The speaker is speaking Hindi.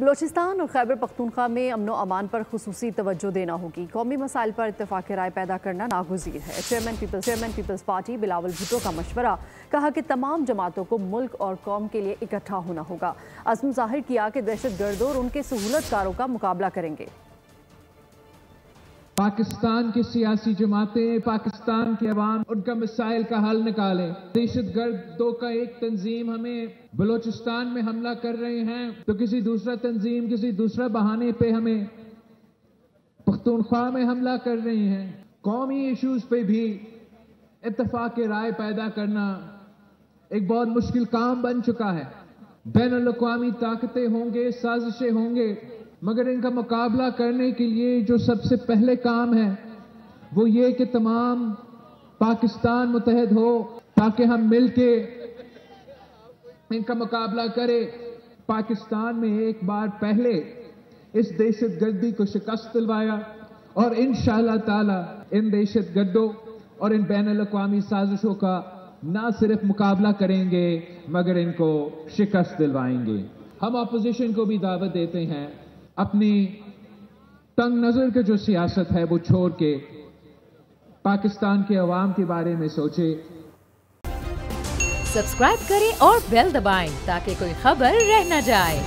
बलोचिस्तान और खैबर पख्तूनख्वा में अमनो अमान पर खुसूसी तवज्जो देना होगी। कौमी मसाइल पर इत्तेफाक राय पैदा करना नागुज़ीर है। चेयरमैन पीपल्स पार्टी बिलावल भुट्टो का मशवरा, कहा कि तमाम जमातों को मुल्क और कौम के लिए इकट्ठा होना होगा। अज़्म ज़ाहिर किया कि दहशत गर्दों और उनके सहूलतकारों का मुकाबला करेंगे। पाकिस्तान की सियासी जमातें, पाकिस्तान के अवाम उनका मसाइल का हल निकालें। दहशत गर्दों का एक तंजीम हमें बलोचिस्तान में हमला कर रहे हैं तो किसी दूसरा तंजीम किसी दूसरा बहाने पे हमें पख्तूनख्वा में हमला कर रही हैं। कौमी इश्यूज पे भी इत्तेफाक राय पैदा करना एक बहुत मुश्किल काम बन चुका है। बैनुल-अक़वामी ताकतें होंगे, साजिशें होंगे, मगर इनका मुकाबला करने के लिए जो सबसे पहले काम है वो ये कि तमाम पाकिस्तान मुत्तहद हो ताकि हम मिलके इनका मुकाबला करें। पाकिस्तान में एक बार पहले इस दहशतगर्दी को शिकस्त दिलवाया और इंशाअल्लाह ताला इन दहशतगर्दों और इन बैनुल-अक़वामी साजिशों का ना सिर्फ मुकाबला करेंगे मगर इनको शिकस्त दिलवाएंगे। हम अपोजिशन को भी दावत देते हैं, अपनी तंग नजर की जो सियासत है वो छोड़ के पाकिस्तान के अवाम के बारे में सोचे। सब्सक्राइब करें और बेल दबाएं ताकि कोई खबर रह न जाए।